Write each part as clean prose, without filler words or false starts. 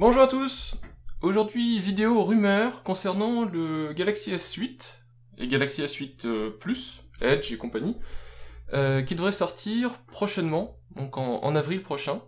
Bonjour à tous. Aujourd'hui, vidéo rumeur concernant le Galaxy S8 et Galaxy S8 Plus, Edge et compagnie, qui devrait sortir prochainement, donc en avril prochain.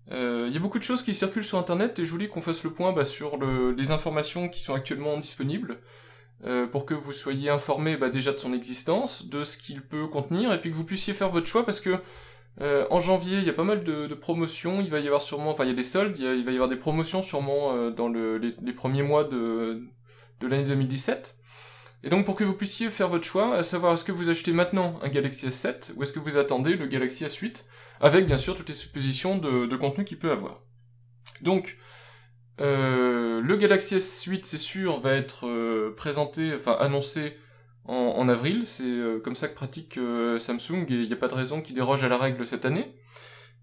Il y a beaucoup de choses qui circulent sur internet et je voulais qu'on fasse le point sur les informations qui sont actuellement disponibles, pour que vous soyez informés déjà de son existence, de ce qu'il peut contenir, et puis que vous puissiez faire votre choix, parce que en janvier, il y a pas mal de promotions, il va y avoir sûrement, il y a des soldes, il va y avoir des promotions sûrement dans les premiers mois de l'année 2017. Et donc pour que vous puissiez faire votre choix, à savoir est-ce que vous achetez maintenant un Galaxy S7 ou est-ce que vous attendez le Galaxy S8, avec bien sûr toutes les suppositions de contenu qu'il peut avoir. Donc, le Galaxy S8, c'est sûr, va être annoncé en avril, c'est comme ça que pratique Samsung, et il n'y a pas de raison qu'il déroge à la règle cette année.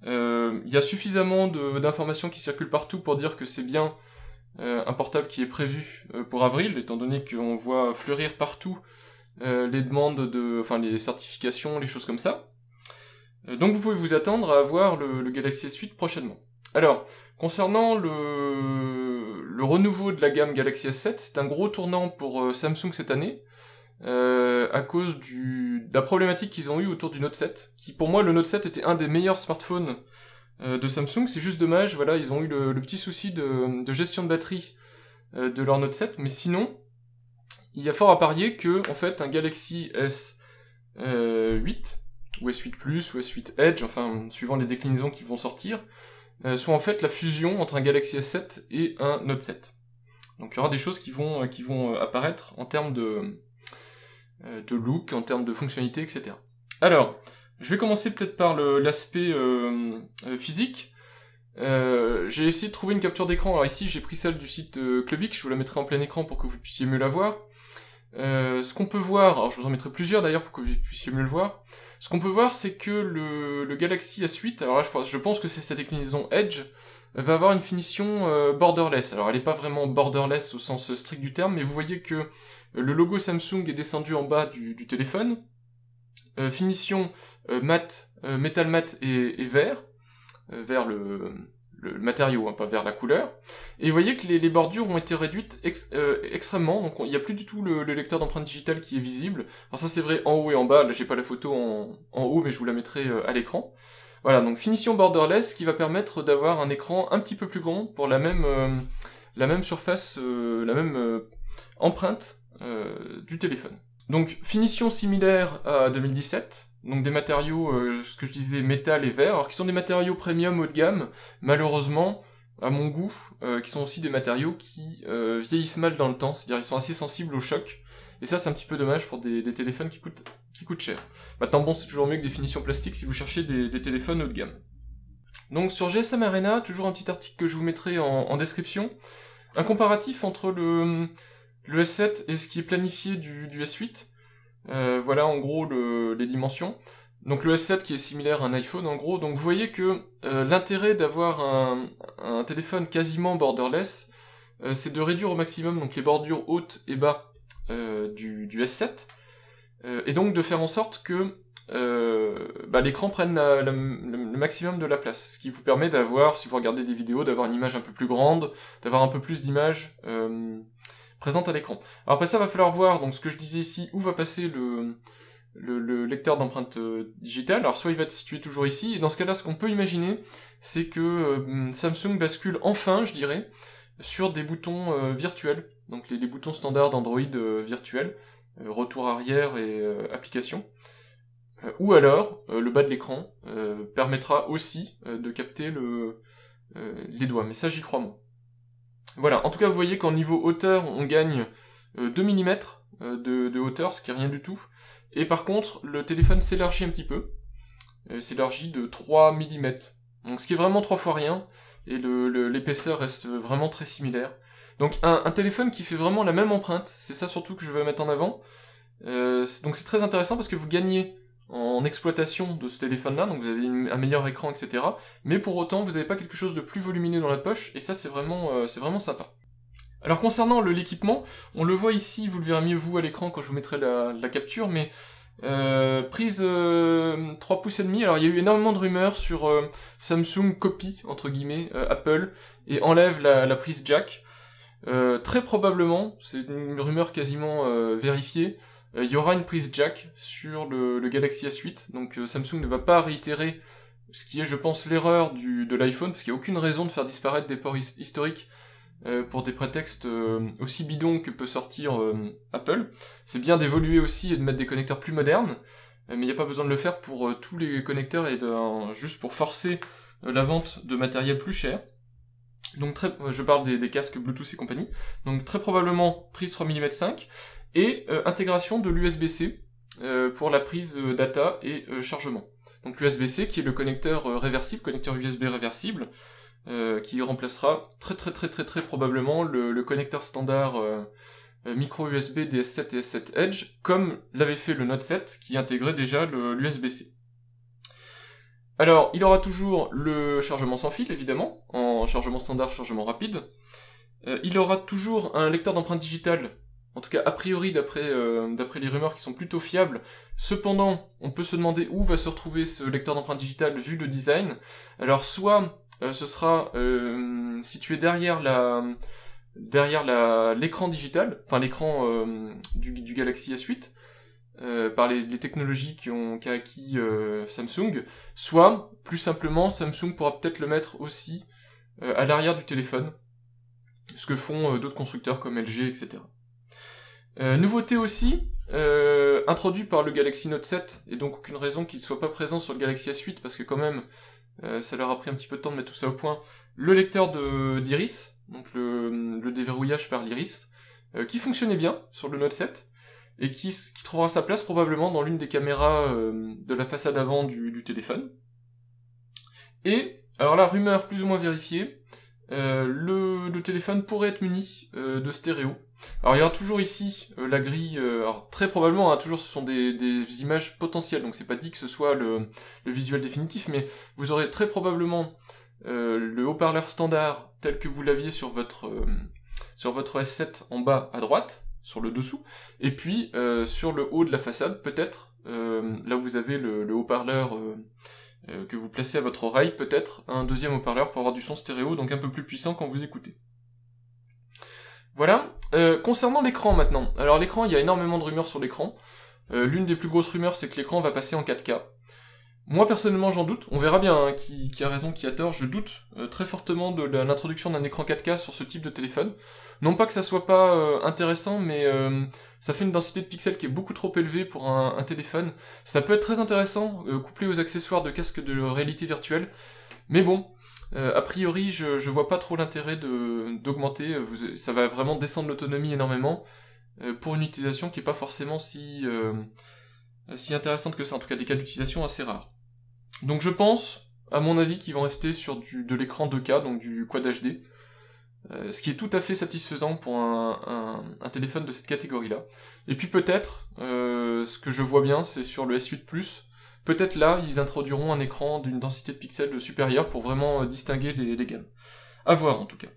Il y a suffisamment d'informations qui circulent partout pour dire que c'est bien un portable qui est prévu pour avril, étant donné qu'on voit fleurir partout les demandes les certifications, les choses comme ça. Donc vous pouvez vous attendre à avoir le Galaxy S8 prochainement. Alors, concernant le renouveau de la gamme Galaxy S7, c'est un gros tournant pour Samsung cette année, à cause de la problématique qu'ils ont eu autour du Note 7, qui pour moi le Note 7 était un des meilleurs smartphones de Samsung. C'est juste dommage, voilà, ils ont eu le petit souci de gestion de batterie de leur Note 7, mais sinon, il y a fort à parier que, en fait, un Galaxy S8, ou S8 Plus, ou S8 Edge, enfin, suivant les déclinaisons qui vont sortir, soit en fait la fusion entre un Galaxy S7 et un Note 7. Donc il y aura des choses qui vont apparaître en termes de look, en termes de fonctionnalité, etc. Alors, je vais commencer peut-être par l'aspect physique. J'ai essayé de trouver une capture d'écran. Alors ici, j'ai pris celle du site Clubic, je vous la mettrai en plein écran pour que vous puissiez mieux la voir. Ce qu'on peut voir, alors je vous en mettrai plusieurs d'ailleurs pour que vous puissiez mieux le voir. Ce qu'on peut voir, c'est que le Galaxy S8, alors là je pense que c'est sa déclinaison Edge, va avoir une finition borderless. Alors elle n'est pas vraiment borderless au sens strict du terme, mais vous voyez que le logo Samsung est descendu en bas du téléphone. Finition mat, métal mat et vert, vers le matériau, pas vers la couleur. Et vous voyez que les bordures ont été réduites extrêmement, donc il n'y a plus du tout le lecteur d'empreinte digitale qui est visible. Alors ça c'est vrai en haut et en bas, là j'ai pas la photo en haut, mais je vous la mettrai à l'écran. Voilà, donc finition borderless qui va permettre d'avoir un écran un petit peu plus grand pour la même surface, la même empreinte du téléphone. Donc finition similaire à 2017, donc des matériaux, ce que je disais, métal et verre, alors qui sont des matériaux premium haut de gamme, malheureusement, à mon goût, qui sont aussi des matériaux qui vieillissent mal dans le temps, c'est-à-dire ils sont assez sensibles au choc, et ça c'est un petit peu dommage pour des téléphones qui coûtent cher. Maintenant bon, c'est toujours mieux que des finitions plastiques si vous cherchez des téléphones haut de gamme. Donc sur GSM Arena, toujours un petit article que je vous mettrai en description, un comparatif entre le S7 et ce qui est planifié du S8. Voilà en gros les dimensions. Donc le S7 qui est similaire à un iPhone en gros. Donc vous voyez que l'intérêt d'avoir un téléphone quasiment borderless, c'est de réduire au maximum donc les bordures hautes et bas du S7, et donc de faire en sorte que l'écran prenne le maximum de la place, ce qui vous permet d'avoir, si vous regardez des vidéos, d'avoir une image un peu plus grande, d'avoir un peu plus d'images présente à l'écran. Alors après ça, va falloir voir, donc ce que je disais ici, où va passer le lecteur d'empreinte digitale. Alors soit il va être situé toujours ici, et dans ce cas-là, ce qu'on peut imaginer, c'est que Samsung bascule enfin, je dirais, sur des boutons virtuels, donc les boutons standards d'Android virtuels, retour arrière et application. Ou alors, le bas de l'écran permettra aussi de capter les doigts, mais ça j'y crois moins. Voilà, en tout cas vous voyez qu'en niveau hauteur, on gagne 2 mm de hauteur, ce qui est rien du tout. Et par contre, le téléphone s'élargit un petit peu, s'élargit de 3 mm. Donc ce qui est vraiment 3 fois rien, et l'épaisseur reste vraiment très similaire. Donc un téléphone qui fait vraiment la même empreinte, c'est ça surtout que je veux mettre en avant. Donc c'est très intéressant parce que vous gagnez en exploitation de ce téléphone-là, donc vous avez un meilleur écran, etc. Mais pour autant, vous n'avez pas quelque chose de plus volumineux dans la poche, et ça c'est vraiment sympa. Alors concernant l'équipement, on le voit ici, vous le verrez mieux vous à l'écran quand je vous mettrai la capture, mais Prise 3 pouces et demi. Alors il y a eu énormément de rumeurs sur Samsung copie entre guillemets Apple et enlève la prise jack. Très probablement, c'est une rumeur quasiment vérifiée, il y aura une prise jack sur le Galaxy S8, donc Samsung ne va pas réitérer ce qui est, je pense, l'erreur de l'iPhone, parce qu'il n'y a aucune raison de faire disparaître des ports historiques pour des prétextes aussi bidons que peut sortir Apple. C'est bien d'évoluer aussi et de mettre des connecteurs plus modernes, mais il n'y a pas besoin de le faire pour tous les connecteurs et juste pour forcer la vente de matériel plus cher. Donc je parle des casques Bluetooth et compagnie. Donc très probablement prise 3 mm 5 et intégration de l'USB-C pour la prise data et chargement. Donc l'USB-C qui est le connecteur réversible, connecteur USB réversible, qui remplacera très probablement le connecteur standard micro USB des S7 et S7 Edge, comme l'avait fait le Note 7 qui intégrait déjà l'USB-C. Alors, il aura toujours le chargement sans fil, évidemment, en chargement standard, chargement rapide. Il aura toujours un lecteur d'empreintes digitales, en tout cas a priori d'après les rumeurs qui sont plutôt fiables. Cependant, on peut se demander où va se retrouver ce lecteur d'empreintes digitales vu le design. Alors, soit ce sera situé derrière l'écran digital, enfin l'écran du Galaxy S8, par les technologies qu'a acquis Samsung, soit, plus simplement, Samsung pourra peut-être le mettre aussi à l'arrière du téléphone, ce que font d'autres constructeurs comme LG, etc. Nouveauté aussi, introduit par le Galaxy Note 7, et donc aucune raison qu'il ne soit pas présent sur le Galaxy S8, parce que quand même, ça leur a pris un petit peu de temps de mettre tout ça au point, le lecteur d'iris, donc le déverrouillage par l'iris, qui fonctionnait bien sur le Note 7, et qui trouvera sa place probablement dans l'une des caméras de la façade avant du téléphone. Et, alors là, rumeur plus ou moins vérifiée, le téléphone pourrait être muni de stéréo. Alors il y aura toujours ici la grille, alors très probablement, toujours ce sont des images potentielles, donc c'est pas dit que ce soit le visuel définitif, mais vous aurez très probablement le haut-parleur standard tel que vous l'aviez sur votre S7 en bas à droite, sur le dessous, et puis sur le haut de la façade, peut-être, là où vous avez le haut-parleur que vous placez à votre oreille, peut-être un deuxième haut-parleur pour avoir du son stéréo, donc un peu plus puissant quand vous écoutez. Voilà. Concernant l'écran maintenant, alors l'écran, il y a énormément de rumeurs sur l'écran. L'une des plus grosses rumeurs, c'est que l'écran va passer en 4K. Moi personnellement j'en doute, on verra bien hein, qui a raison, qui a tort, je doute très fortement de l'introduction d'un écran 4K sur ce type de téléphone. Non pas que ça soit pas intéressant, mais ça fait une densité de pixels qui est beaucoup trop élevée pour un téléphone. Ça peut être très intéressant, couplé aux accessoires de casque de réalité virtuelle, mais bon, a priori je vois pas trop l'intérêt d'augmenter, ça va vraiment descendre l'autonomie énormément, pour une utilisation qui est pas forcément si intéressante que ça, en tout cas des cas d'utilisation assez rares. Donc je pense, à mon avis, qu'ils vont rester sur de l'écran 2K, donc du Quad HD, ce qui est tout à fait satisfaisant pour un téléphone de cette catégorie-là. Et puis peut-être, ce que je vois bien, c'est sur le S8 Plus, peut-être là, ils introduiront un écran d'une densité de pixels supérieure pour vraiment distinguer les gammes. À voir en tout cas.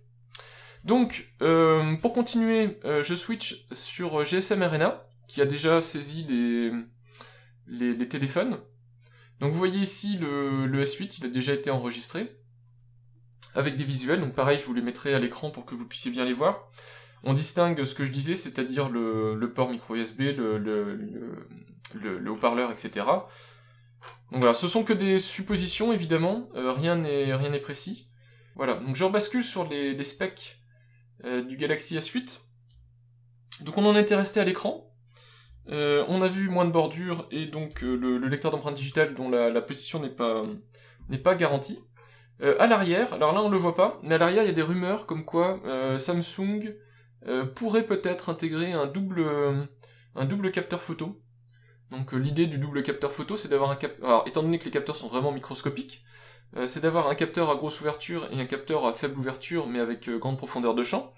Donc, pour continuer, je switch sur GSM Arena, qui a déjà saisi les téléphones. Donc vous voyez ici le S8, il a déjà été enregistré avec des visuels, donc pareil je vous les mettrai à l'écran pour que vous puissiez bien les voir. On distingue ce que je disais, c'est-à-dire le port micro USB, le haut-parleur, etc. Donc voilà, ce sont que des suppositions évidemment, rien n'est précis. Voilà, donc je rebascule sur les specs du Galaxy S8. Donc on en était resté à l'écran. On a vu moins de bordure et donc le lecteur d'empreintes digitales dont la position n'est pas garantie. À l'arrière, alors là on le voit pas, mais à l'arrière il y a des rumeurs comme quoi Samsung pourrait peut-être intégrer un double capteur photo. Donc l'idée du double capteur photo, c'est d'avoir un capteur... Alors étant donné que les capteurs sont vraiment microscopiques, c'est d'avoir un capteur à grosse ouverture et un capteur à faible ouverture mais avec grande profondeur de champ,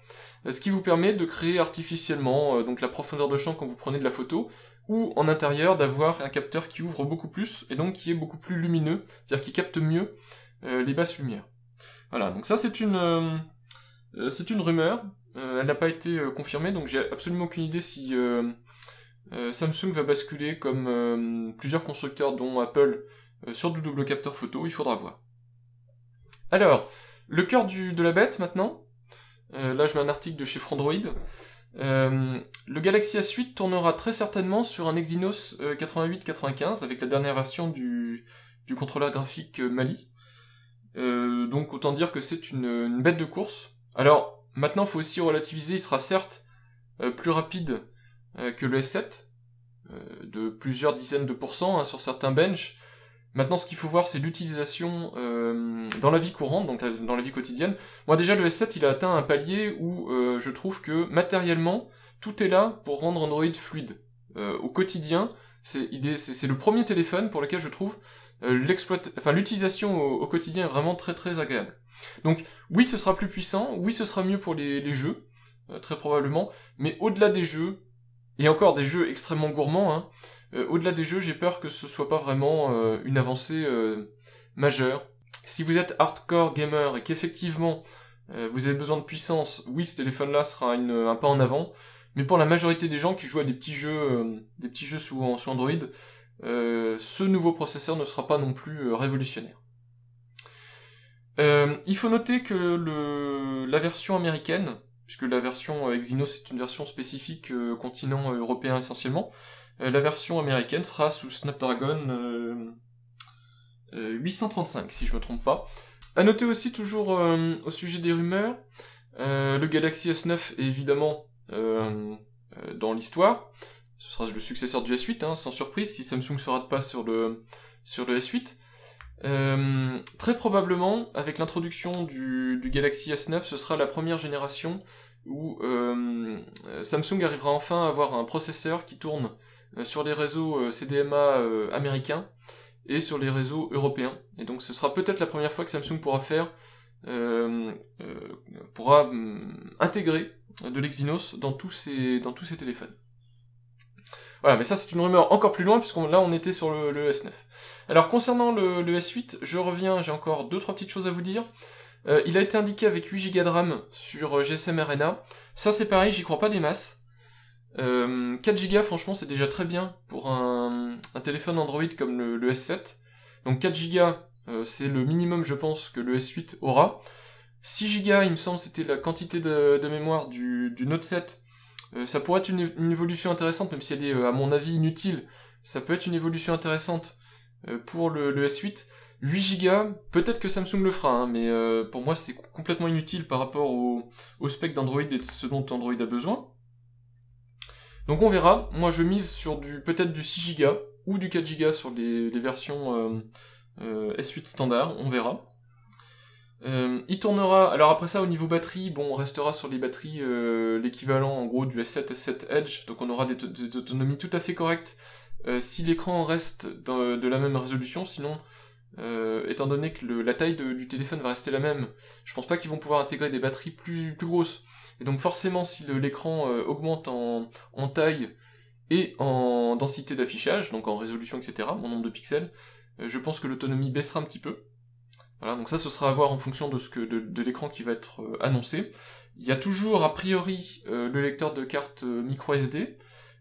ce qui vous permet de créer artificiellement donc la profondeur de champ quand vous prenez de la photo, ou en intérieur d'avoir un capteur qui ouvre beaucoup plus et donc qui est beaucoup plus lumineux, c'est-à-dire qui capte mieux les basses lumières. Voilà, donc ça c'est une rumeur, elle n'a pas été confirmée, donc j'ai absolument aucune idée si Samsung va basculer comme plusieurs constructeurs dont Apple sur du double capteur photo, il faudra voir. Alors, le cœur de la bête maintenant, là je mets un article de chez Frandroid, le Galaxy S8 tournera très certainement sur un Exynos 8895 avec la dernière version du contrôleur graphique Mali. Donc autant dire que c'est une bête de course. Alors maintenant faut aussi relativiser, il sera certes plus rapide que le S7, de plusieurs dizaines de pourcents sur certains benches. Maintenant ce qu'il faut voir c'est l'utilisation dans la vie courante, donc dans la vie quotidienne. Moi déjà le S7 il a atteint un palier où je trouve que matériellement tout est là pour rendre Android fluide. Au quotidien, c'est le premier téléphone pour lequel je trouve l'utilisation au quotidien est vraiment très très agréable. Donc oui ce sera plus puissant, oui ce sera mieux pour les jeux, très probablement, mais au-delà des jeux, et encore des jeux extrêmement gourmands, hein, au-delà des jeux j'ai peur que ce soit pas vraiment une avancée majeure. Si vous êtes hardcore gamer et qu'effectivement vous avez besoin de puissance, oui ce téléphone là sera un pas en avant, mais pour la majorité des gens qui jouent à des petits jeux sous Android, ce nouveau processeur ne sera pas non plus révolutionnaire. Il faut noter que la version américaine, puisque la version Exynos est une version spécifique continent européen essentiellement, la version américaine sera sous Snapdragon 835 si je me trompe pas. À noter aussi toujours au sujet des rumeurs, le Galaxy S9 est évidemment dans l'histoire. Ce sera le successeur du S8, hein, sans surprise, si Samsung se rate pas sur le S8. Très probablement, avec l'introduction du Galaxy S9, ce sera la première génération où Samsung arrivera enfin à avoir un processeur qui tourne sur les réseaux CDMA américains et sur les réseaux européens. Et donc ce sera peut-être la première fois que Samsung pourra intégrer de l'Exynos dans tous ses téléphones. Voilà, mais ça c'est une rumeur encore plus loin, puisqu'on là on était sur le S9. Alors concernant le S8, je reviens, j'ai encore 2-3 petites choses à vous dire. Il a été indiqué avec 8 Go de RAM sur GSM RNA. Ça c'est pareil, j'y crois pas des masses. 4 Go franchement c'est déjà très bien pour un téléphone Android comme le S7. Donc 4 Go c'est le minimum je pense que le S8 aura. 6 Go il me semble c'était la quantité de mémoire du Note 7. Ça pourrait être une évolution intéressante, même si elle est à mon avis inutile, ça peut être une évolution intéressante pour le S8. 8 Go, peut-être que Samsung le fera, hein, mais pour moi c'est complètement inutile par rapport au spec d'Android et de ce dont Android a besoin. Donc on verra, moi je mise sur peut-être du 6 Go ou du 4 Go sur les versions S8 standard, on verra. Il tournera, alors après ça au niveau batterie, bon on restera sur les batteries l'équivalent en gros du S7, S7 Edge, donc on aura des autonomies tout à fait correctes si l'écran reste de la même résolution, sinon étant donné que la taille du téléphone va rester la même, je pense pas qu'ils vont pouvoir intégrer des batteries plus grosses, et donc forcément si l'écran augmente en taille et en densité d'affichage, donc en résolution etc, mon nombre de pixels, je pense que l'autonomie baissera un petit peu. Voilà, donc ça ce sera à voir en fonction de l'écran qui va être annoncé. Il y a toujours a priori le lecteur de carte micro SD,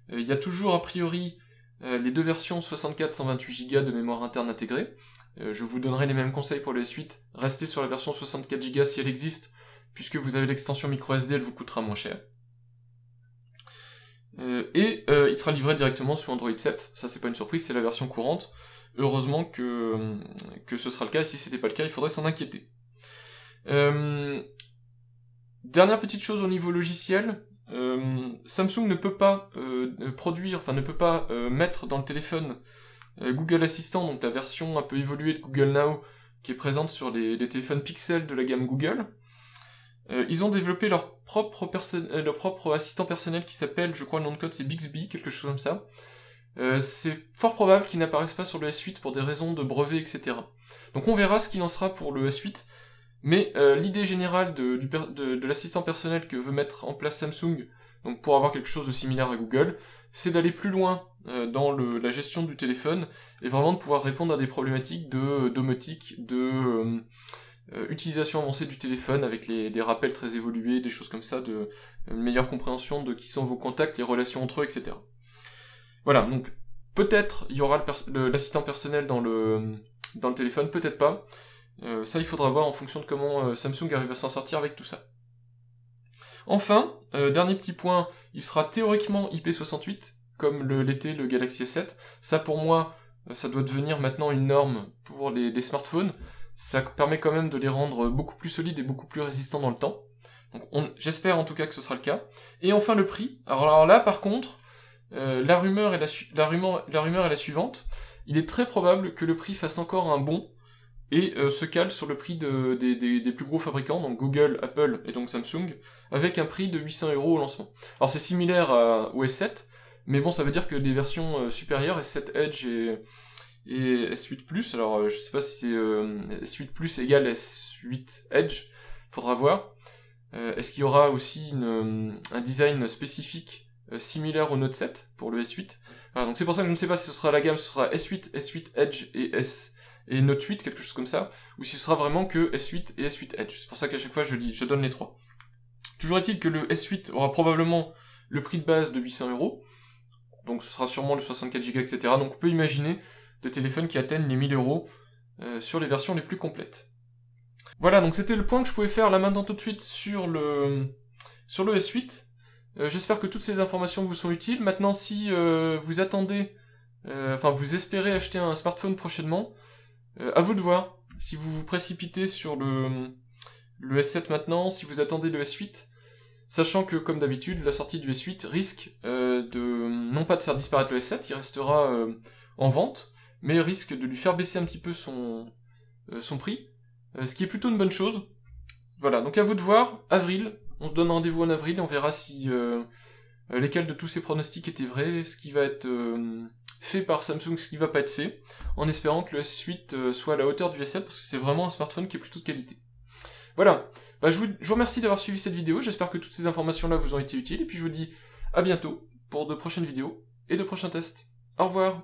il y a toujours a priori les deux versions 64-128 Go de mémoire interne intégrée. Je vous donnerai les mêmes conseils pour les suites, restez sur la version 64 Go si elle existe, puisque vous avez l'extension micro SD, elle vous coûtera moins cher. Il sera livré directement sous Android 7, ça c'est pas une surprise, c'est la version courante. Heureusement que ce sera le cas, et si c'était pas le cas, il faudrait s'en inquiéter. Dernière petite chose au niveau logiciel, Samsung ne peut pas mettre dans le téléphone Google Assistant, donc la version un peu évoluée de Google Now, qui est présente sur les téléphones Pixel de la gamme Google. Ils ont développé leur propre assistant personnel qui s'appelle, je crois le nom de code c'est Bixby, quelque chose comme ça. C'est fort probable qu'il n'apparaisse pas sur le S8 pour des raisons de brevet, etc. Donc on verra ce qu'il en sera pour le S8, mais l'idée générale de l'assistant personnel que veut mettre en place Samsung, donc pour avoir quelque chose de similaire à Google, c'est d'aller plus loin dans la gestion du téléphone, et vraiment de pouvoir répondre à des problématiques de domotique, utilisation avancée du téléphone avec des rappels très évolués, des choses comme ça, de meilleure compréhension de qui sont vos contacts, les relations entre eux, etc. Voilà, donc peut-être il y aura l'assistant personnel dans le téléphone, peut-être pas. Ça, il faudra voir en fonction de comment Samsung arrive à s'en sortir avec tout ça. Enfin, dernier petit point, il sera théoriquement IP68, comme l'était le Galaxy S7. Ça, pour moi, ça doit devenir maintenant une norme pour les smartphones. Ça permet quand même de les rendre beaucoup plus solides et beaucoup plus résistants dans le temps. Donc j'espère en tout cas que ce sera le cas. Et enfin le prix. Alors là, par contre, la rumeur est la suivante. Il est très probable que le prix fasse encore un bond et se cale sur le prix des plus gros fabricants, donc Google, Apple et donc Samsung, avec un prix de 800 € au lancement. Alors c'est similaire au S7, mais bon, ça veut dire que les versions supérieures, S7 Edge et S8 Plus, alors je sais pas si c'est S8 Plus égale S8 Edge, faudra voir. Est-ce qu'il y aura aussi un design spécifique similaire au Note 7 pour le S8 ? Voilà, donc c'est pour ça que je ne sais pas si ce sera la gamme, ce sera S8, S8 Edge et Note 8, quelque chose comme ça, ou si ce sera vraiment que S8 et S8 Edge. C'est pour ça qu'à chaque fois je donne les trois. Toujours est-il que le S8 aura probablement le prix de base de 800 €, donc ce sera sûrement le 64 Go, etc. Donc on peut imaginer des téléphones qui atteignent les 1000 € sur les versions les plus complètes. Voilà, donc c'était le point que je pouvais faire là maintenant tout de suite sur le S8. J'espère que toutes ces informations vous sont utiles. Maintenant, si vous attendez, vous espérez acheter un smartphone prochainement, à vous de voir. Si vous vous précipitez sur le S7 maintenant, si vous attendez le S8, sachant que, comme d'habitude, la sortie du S8 risque non pas de faire disparaître le S7, il restera en vente, mais risque de lui faire baisser un petit peu son prix, ce qui est plutôt une bonne chose. Voilà, donc à vous de voir, avril, on se donne rendez-vous en avril, et on verra si lesquels de tous ces pronostics étaient vrais, ce qui va être fait par Samsung, ce qui va pas être fait, en espérant que le S8 soit à la hauteur du S7, parce que c'est vraiment un smartphone qui est plutôt de qualité. Voilà, je vous remercie d'avoir suivi cette vidéo, j'espère que toutes ces informations-là vous ont été utiles, et puis je vous dis à bientôt pour de prochaines vidéos et de prochains tests. Au revoir.